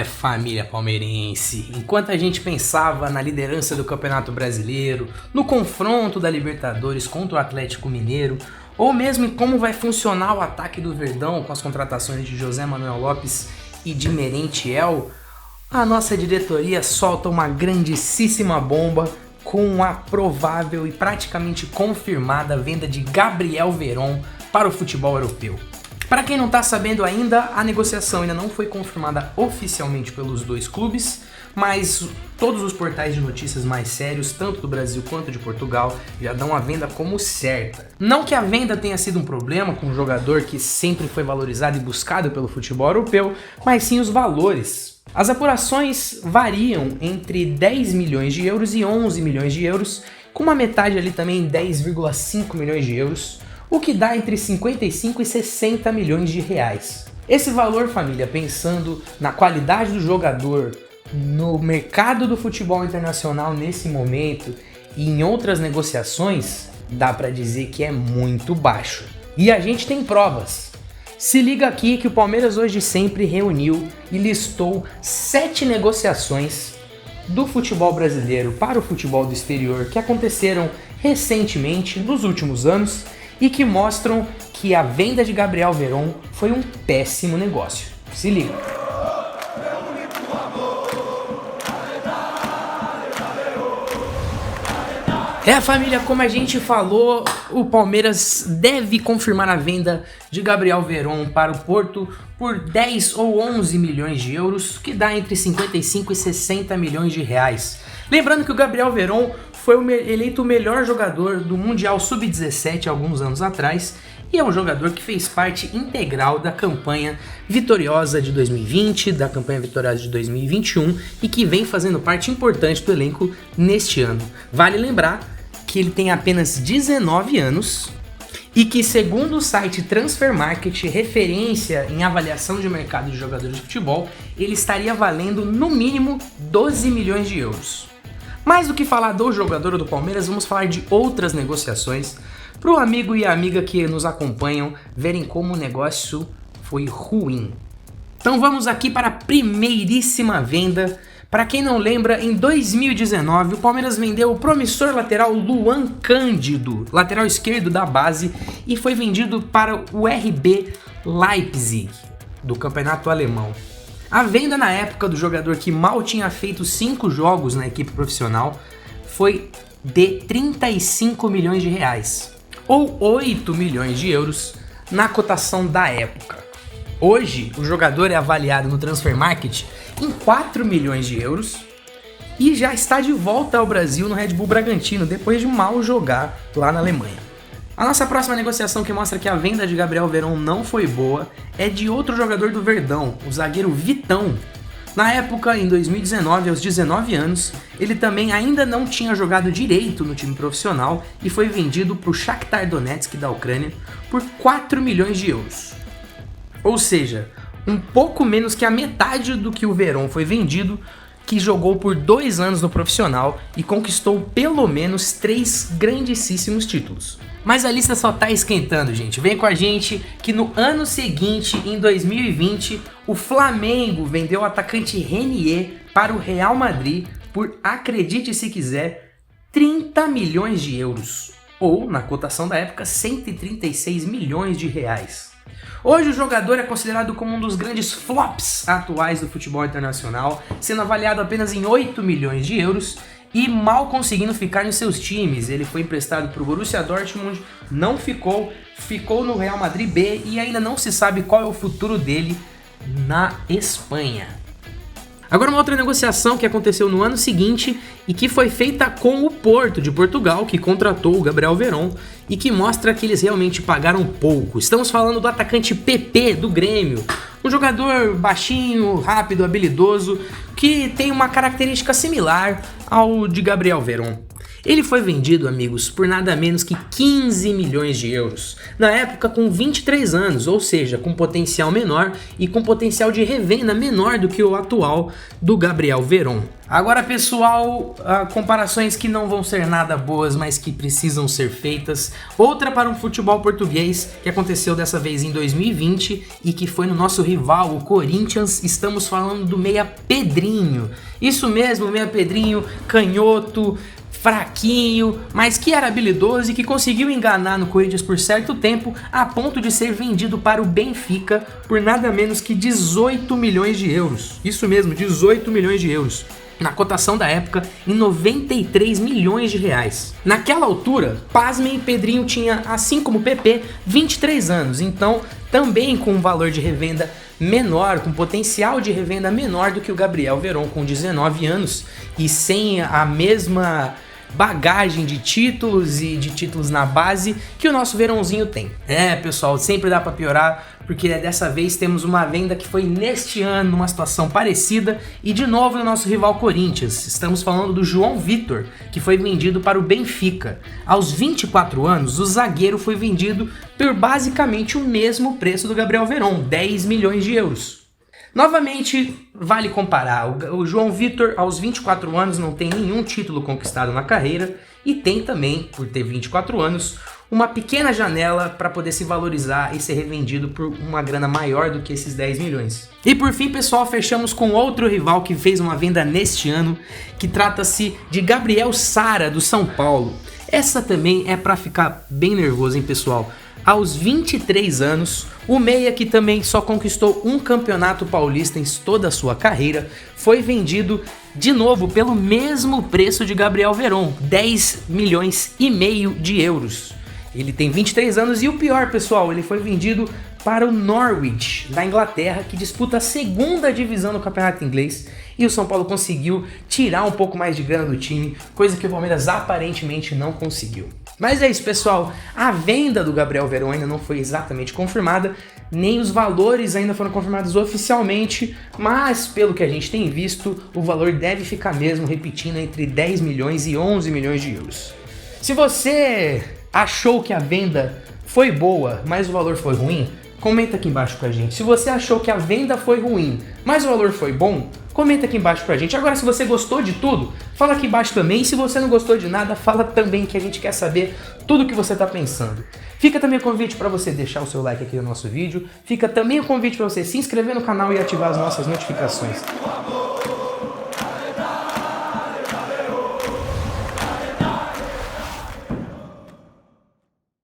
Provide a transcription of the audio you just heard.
Família palmeirense, enquanto a gente pensava na liderança do Campeonato Brasileiro, no confronto da Libertadores contra o Atlético Mineiro, ou mesmo em como vai funcionar o ataque do Verdão com as contratações de José Manuel Lopes e de Merentiel, a nossa diretoria solta uma grandíssima bomba com a provável e praticamente confirmada venda de Gabriel Veron para o futebol europeu. Para quem não está sabendo ainda, a negociação ainda não foi confirmada oficialmente pelos dois clubes, mas todos os portais de notícias mais sérios, tanto do Brasil quanto de Portugal, já dão a venda como certa. Não que a venda tenha sido um problema com um jogador que sempre foi valorizado e buscado pelo futebol europeu, mas sim os valores. As apurações variam entre 10 milhões de euros e 11 milhões de euros, com uma metade ali também 10,5 milhões de euros, o que dá entre 55 e 60 milhões de reais. Esse valor, família, pensando na qualidade do jogador, no mercado do futebol internacional nesse momento e em outras negociações, dá para dizer que é muito baixo. E a gente tem provas. Se liga aqui que o Palmeiras hoje sempre reuniu e listou 7 negociações do futebol brasileiro para o futebol do exterior que aconteceram recentemente, nos últimos anos, e que mostram que a venda de Gabriel Veron foi um péssimo negócio. Se liga. Família, como a gente falou, o Palmeiras deve confirmar a venda de Gabriel Veron para o Porto por 10 ou 11 milhões de euros, que dá entre 55 e 60 milhões de reais. Lembrando que o Gabriel Veron foi eleito o melhor jogador do Mundial Sub-17 alguns anos atrás e é um jogador que fez parte integral da campanha vitoriosa de 2020, da campanha vitoriosa de 2021 e que vem fazendo parte importante do elenco neste ano. Vale lembrar que ele tem apenas 19 anos e que, segundo o site Transfermarkt, referência em avaliação de mercado de jogadores de futebol, ele estaria valendo no mínimo 12 milhões de euros. Mais do que falar do jogador do Palmeiras, vamos falar de outras negociações para o amigo e a amiga que nos acompanham verem como o negócio foi ruim. Então vamos aqui para a primeiríssima venda. Para quem não lembra, em 2019 o Palmeiras vendeu o promissor lateral Luan Cândido, lateral esquerdo da base, e foi vendido para o RB Leipzig, do campeonato alemão. A venda na época do jogador, que mal tinha feito 5 jogos na equipe profissional, foi de 35 milhões de reais, ou 8 milhões de euros na cotação da época. Hoje, o jogador é avaliado no Transfermarkt em 4 milhões de euros e já está de volta ao Brasil no Red Bull Bragantino, depois de mal jogar lá na Alemanha. A nossa próxima negociação, que mostra que a venda de Gabriel Veron não foi boa, é de outro jogador do Verdão, o zagueiro Vitão. Na época, em 2019, aos 19 anos, ele também ainda não tinha jogado direito no time profissional e foi vendido para o Shakhtar Donetsk da Ucrânia por 4 milhões de euros. Ou seja, um pouco menos que a metade do que o Veron foi vendido, que jogou por 2 anos no profissional e conquistou pelo menos 3 grandíssimos títulos. Mas a lista só tá esquentando, gente. Vem com a gente que no ano seguinte, em 2020, o Flamengo vendeu o atacante Renier para o Real Madrid por, acredite se quiser, 30 milhões de euros. Ou, na cotação da época, 136 milhões de reais. Hoje o jogador é considerado como um dos grandes flops atuais do futebol internacional, sendo avaliado apenas em 8 milhões de euros e mal conseguindo ficar nos seus times. Ele foi emprestado para o Borussia Dortmund, não ficou no Real Madrid B e ainda não se sabe qual é o futuro dele na Espanha. Agora, uma outra negociação que aconteceu no ano seguinte e que foi feita com o Porto de Portugal, que contratou o Gabriel Veron e que mostra que eles realmente pagaram pouco. Estamos falando do atacante PP do Grêmio, um jogador baixinho, rápido, habilidoso, que tem uma característica similar ao de Gabriel Veron. Ele foi vendido, amigos, por nada menos que 15 milhões de euros, na época com 23 anos, ou seja, com potencial menor e com potencial de revenda menor do que o atual do Gabriel Veron. Agora, pessoal, comparações que não vão ser nada boas, mas que precisam ser feitas. Outra para um futebol português, que aconteceu dessa vez em 2020 e que foi no nosso rival, o Corinthians. Estamos falando do meia Pedrinho. Isso mesmo, meia Pedrinho, canhoto, fraquinho, mas que era habilidoso e que conseguiu enganar no Corinthians por certo tempo, a ponto de ser vendido para o Benfica por nada menos que 18 milhões de euros. Isso mesmo, 18 milhões de euros. Na cotação da época, em 93 milhões de reais. Naquela altura, pasmem, Pedrinho tinha, assim como o PP, 23 anos, então também com um valor de revenda menor, com potencial de revenda menor do que o Gabriel Veron com 19 anos e sem a mesma bagagem de títulos e de títulos na base que o nosso Verãozinho tem. Pessoal, sempre dá pra piorar, porque dessa vez temos uma venda que foi neste ano numa situação parecida e de novo no nosso rival Corinthians. Estamos falando do João Vitor, que foi vendido para o Benfica. Aos 24 anos, o zagueiro foi vendido por basicamente o mesmo preço do Gabriel Veron, 10 milhões de euros. Novamente, vale comparar, o João Vitor aos 24 anos não tem nenhum título conquistado na carreira e tem também, por ter 24 anos, uma pequena janela para poder se valorizar e ser revendido por uma grana maior do que esses 10 milhões. E por fim, pessoal, fechamos com outro rival que fez uma venda neste ano, que trata-se de Gabriel Sara, do São Paulo. Essa também é para ficar bem nervoso, hein, pessoal? Aos 23 anos, o meia, que também só conquistou um campeonato paulista em toda a sua carreira, foi vendido de novo pelo mesmo preço de Gabriel Veron, 10 milhões e meio de euros. Ele tem 23 anos e o pior, pessoal, ele foi vendido para o Norwich, da Inglaterra, que disputa a segunda divisão do campeonato inglês, e o São Paulo conseguiu tirar um pouco mais de grana do time, coisa que o Palmeiras aparentemente não conseguiu. Mas é isso, pessoal, a venda do Gabriel Veron ainda não foi exatamente confirmada, nem os valores ainda foram confirmados oficialmente, mas pelo que a gente tem visto, o valor deve ficar mesmo, repetindo, entre 10 milhões e 11 milhões de euros. Se você achou que a venda foi boa, mas o valor foi ruim, comenta aqui embaixo com a gente. Se você achou que a venda foi ruim, mas o valor foi bom, comenta aqui embaixo pra gente. Agora, se você gostou de tudo, fala aqui embaixo também. E se você não gostou de nada, fala também, que a gente quer saber tudo o que você tá pensando. Fica também o convite para você deixar o seu like aqui no nosso vídeo. Fica também o convite para você se inscrever no canal e ativar as nossas notificações.